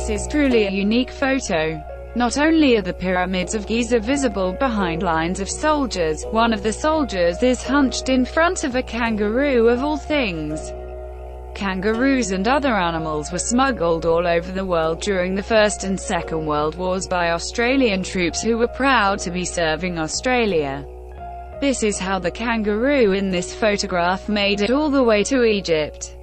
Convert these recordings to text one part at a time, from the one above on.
This is truly a unique photo. Not only are the pyramids of Giza visible behind lines of soldiers, one of the soldiers is hunched in front of a kangaroo of all things. Kangaroos and other animals were smuggled all over the world during the First and Second World Wars by Australian troops who were proud to be serving Australia. This is how the kangaroo in this photograph made it all the way to Egypt.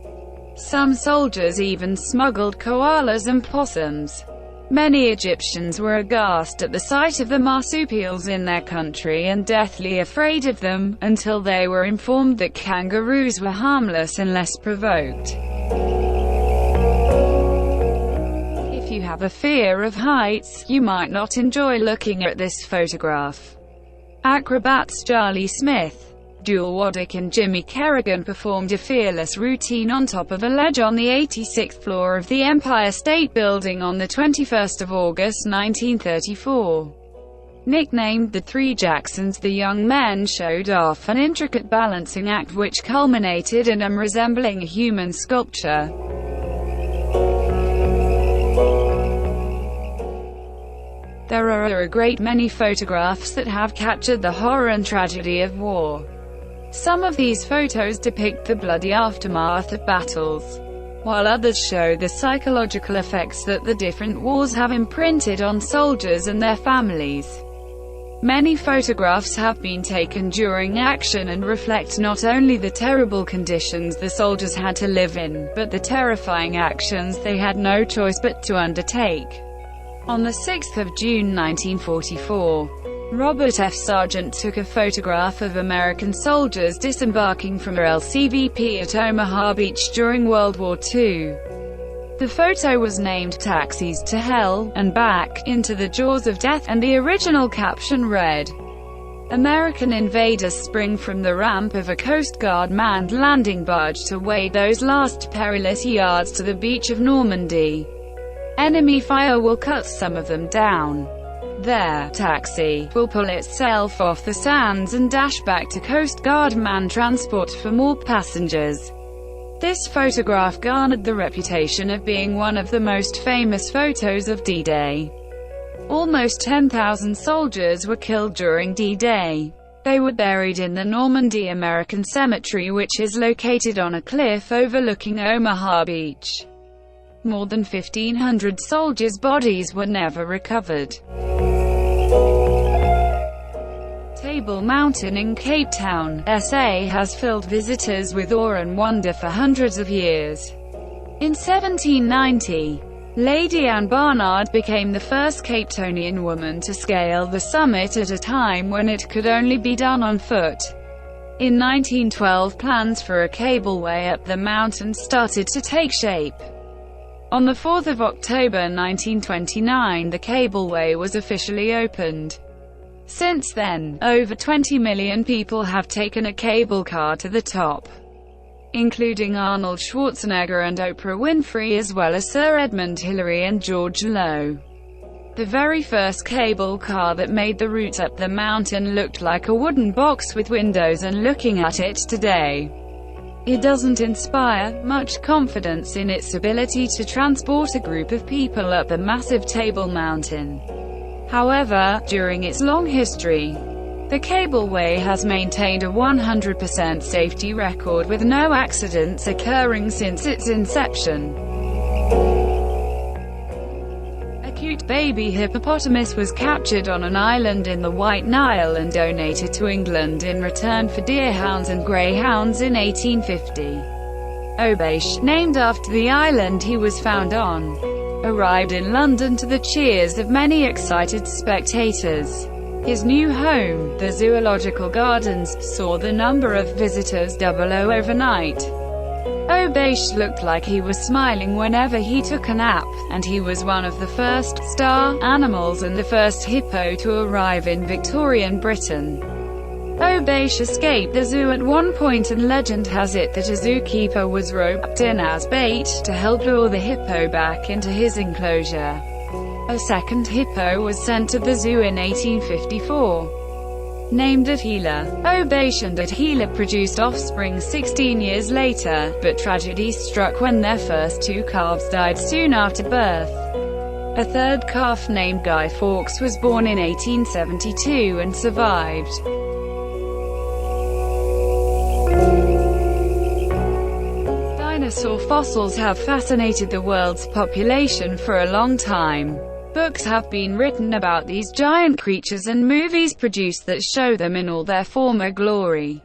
Some soldiers even smuggled koalas and possums. Many Egyptians were aghast at the sight of the marsupials in their country and deathly afraid of them, until they were informed that kangaroos were harmless unless provoked. If you have a fear of heights, you might not enjoy looking at this photograph. Acrobats Charlie Smith, Jewel Waddick and Jimmy Kerrigan performed a fearless routine on top of a ledge on the 86th floor of the Empire State Building on the 21st of August 1934. Nicknamed the Three Jacksons, the young men showed off an intricate balancing act which culminated in them resembling a human sculpture. There are a great many photographs that have captured the horror and tragedy of war. Some of these photos depict the bloody aftermath of battles, while others show the psychological effects that the different wars have imprinted on soldiers and their families. Many photographs have been taken during action and reflect not only the terrible conditions the soldiers had to live in, but the terrifying actions they had no choice but to undertake. On the 6th of June 1944, Robert F. Sargent took a photograph of American soldiers disembarking from LCVP at Omaha Beach during World War II. The photo was named "Taxis to Hell and Back, Into the Jaws of Death," and the original caption read, "American invaders spring from the ramp of a Coast Guard manned landing barge to wade those last perilous yards to the beach of Normandy. Enemy fire will cut some of them down. Their taxi will pull itself off the sands and dash back to Coast Guard manned transport for more passengers." This photograph garnered the reputation of being one of the most famous photos of D-Day. Almost 10,000 soldiers were killed during D-Day. They were buried in the Normandy American Cemetery, which is located on a cliff overlooking Omaha Beach. More than 1,500 soldiers' bodies were never recovered. Table Mountain in Cape Town, SA has filled visitors with awe and wonder for hundreds of years. In 1790, Lady Anne Barnard became the first Capetonian woman to scale the summit at a time when it could only be done on foot. In 1912, plans for a cableway up the mountain started to take shape. On the 4th of October 1929, the cableway was officially opened. Since then, over 20 million people have taken a cable car to the top, including Arnold Schwarzenegger and Oprah Winfrey, as well as Sir Edmund Hillary and George Low. The very first cable car that made the route up the mountain looked like a wooden box with windows, and looking at it today, it doesn't inspire much confidence in its ability to transport a group of people up the massive Table Mountain. However, during its long history, the cableway has maintained a 100% safety record, with no accidents occurring since its inception. A cute baby hippopotamus was captured on an island in the White Nile and donated to England in return for deerhounds and greyhounds in 1850. Obeish, named after the island he was found on, arrived in London to the cheers of many excited spectators. His new home, the Zoological Gardens, saw the number of visitors double overnight. Obeish looked like he was smiling whenever he took a nap, and he was one of the first star animals and the first hippo to arrive in Victorian Britain. Obeish escaped the zoo at one point, and legend has it that a zookeeper was roped in as bait to help lure the hippo back into his enclosure. A second hippo was sent to the zoo in 1854. Named Attila, Obeish and Attila produced offspring 16 years later, but tragedy struck when their first two calves died soon after birth. A third calf named Guy Fawkes was born in 1872 and survived. Dinosaur fossils have fascinated the world's population for a long time. Books have been written about these giant creatures and movies produced that show them in all their former glory.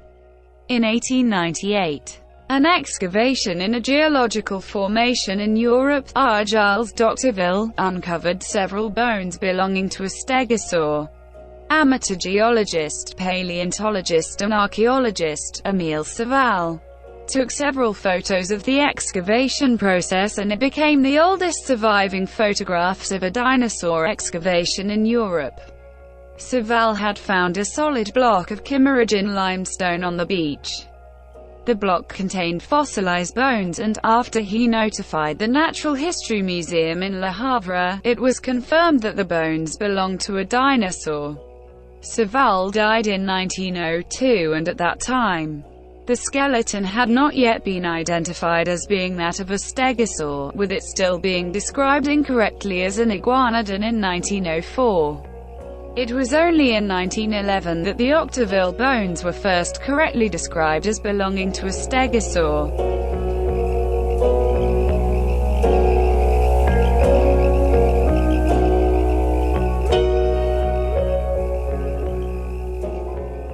In 1898, an excavation in a geological formation in Europe, Argyll's Doctorville, uncovered several bones belonging to a stegosaur. Amateur geologist, paleontologist and archaeologist, Emile Saval, took several photos of the excavation process, and it became the oldest surviving photographs of a dinosaur excavation in Europe. Saval had found a solid block of Kimmeridgian limestone on the beach. The block contained fossilized bones, and, after he notified the Natural History Museum in Le Havre, it was confirmed that the bones belonged to a dinosaur. Saval died in 1902, and at that time, the skeleton had not yet been identified as being that of a stegosaur, with it still being described incorrectly as an iguanodon in 1904. It was only in 1911 that the Octeville bones were first correctly described as belonging to a stegosaur.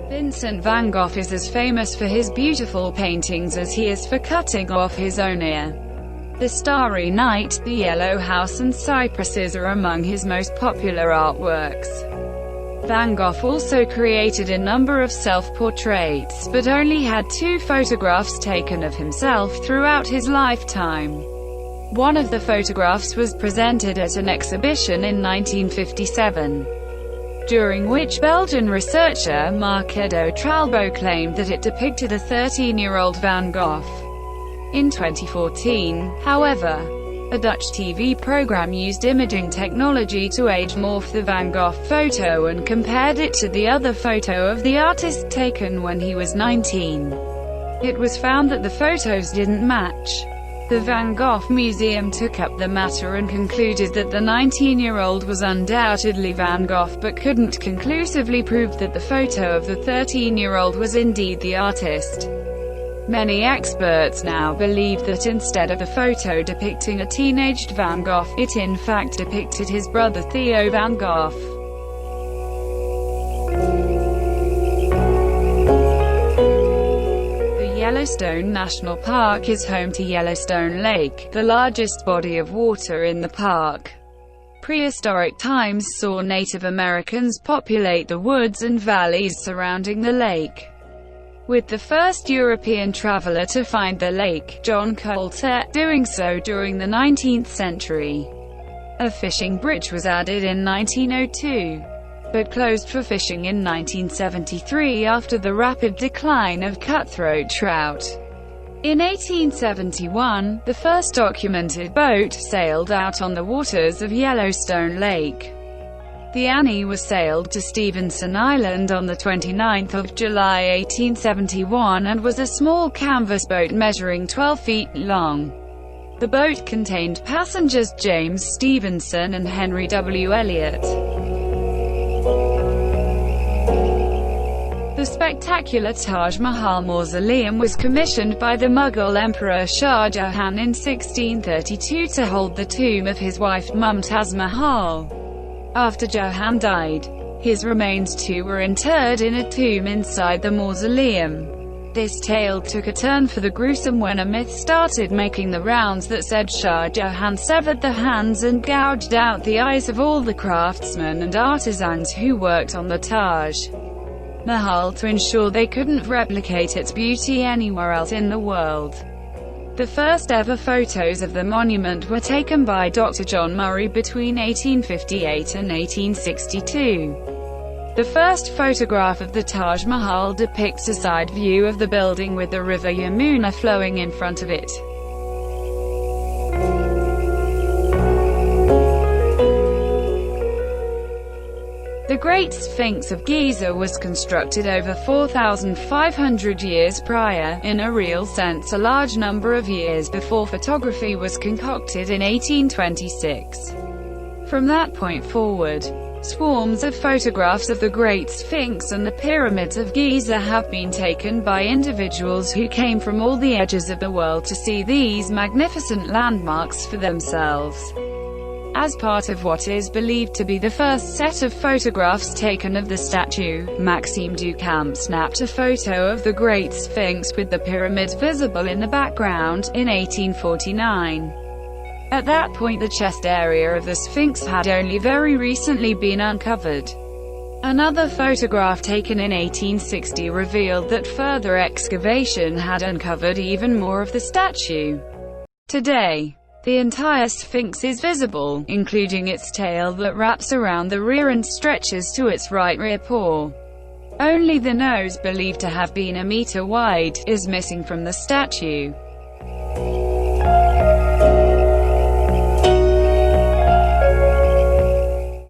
Vincent van Gogh is as famous for his beautiful paintings as he is for cutting off his own ear. The Starry Night, The Yellow House and Cypresses are among his most popular artworks. Van Gogh also created a number of self-portraits, but only had 2 photographs taken of himself throughout his lifetime. One of the photographs was presented at an exhibition in 1957, during which Belgian researcher Marc-Edouard Tralbaut claimed that it depicted a 13-year-old Van Gogh. In 2014, however, a Dutch TV program used imaging technology to age-morph the Van Gogh photo and compared it to the other photo of the artist taken when he was 19. It was found that the photos didn't match. The Van Gogh Museum took up the matter and concluded that the 19-year-old was undoubtedly Van Gogh, but couldn't conclusively prove that the photo of the 13-year-old was indeed the artist. Many experts now believe that instead of a photo depicting a teenaged Van Gogh, it in fact depicted his brother Theo van Gogh. The Yellowstone National Park is home to Yellowstone Lake, the largest body of water in the park. Prehistoric times saw Native Americans populate the woods and valleys surrounding the lake, with the first European traveler to find the lake, John Coulter, doing so during the 19th century. A fishing bridge was added in 1902, but closed for fishing in 1973 after the rapid decline of cutthroat trout. In 1871, the first documented boat sailed out on the waters of Yellowstone Lake. The Annie was sailed to Stevenson Island on 29 July 1871 and was a small canvas boat measuring 12 feet long. The boat contained passengers James Stevenson and Henry W. Elliot. The spectacular Taj Mahal mausoleum was commissioned by the Mughal Emperor Shah Jahan in 1632 to hold the tomb of his wife Mumtaz Mahal. After Jahan died, his remains too were interred in a tomb inside the mausoleum. This tale took a turn for the gruesome when a myth started making the rounds that said Shah Jahan severed the hands and gouged out the eyes of all the craftsmen and artisans who worked on the Taj Mahal to ensure they couldn't replicate its beauty anywhere else in the world. The first ever photos of the monument were taken by Dr. John Murray between 1858 and 1862. The first photograph of the Taj Mahal depicts a side view of the building with the river Yamuna flowing in front of it. The Great Sphinx of Giza was constructed over 4,500 years prior, in a real sense a large number of years before photography was concocted in 1826. From that point forward, swarms of photographs of the Great Sphinx and the Pyramids of Giza have been taken by individuals who came from all the edges of the world to see these magnificent landmarks for themselves. As part of what is believed to be the first set of photographs taken of the statue, Maxime Duchamp snapped a photo of the Great Sphinx with the pyramids visible in the background, in 1849. At that point the chest area of the Sphinx had only very recently been uncovered. Another photograph taken in 1860 revealed that further excavation had uncovered even more of the statue. Today, the entire Sphinx is visible, including its tail that wraps around the rear and stretches to its right rear paw. Only the nose, believed to have been a meter wide, is missing from the statue.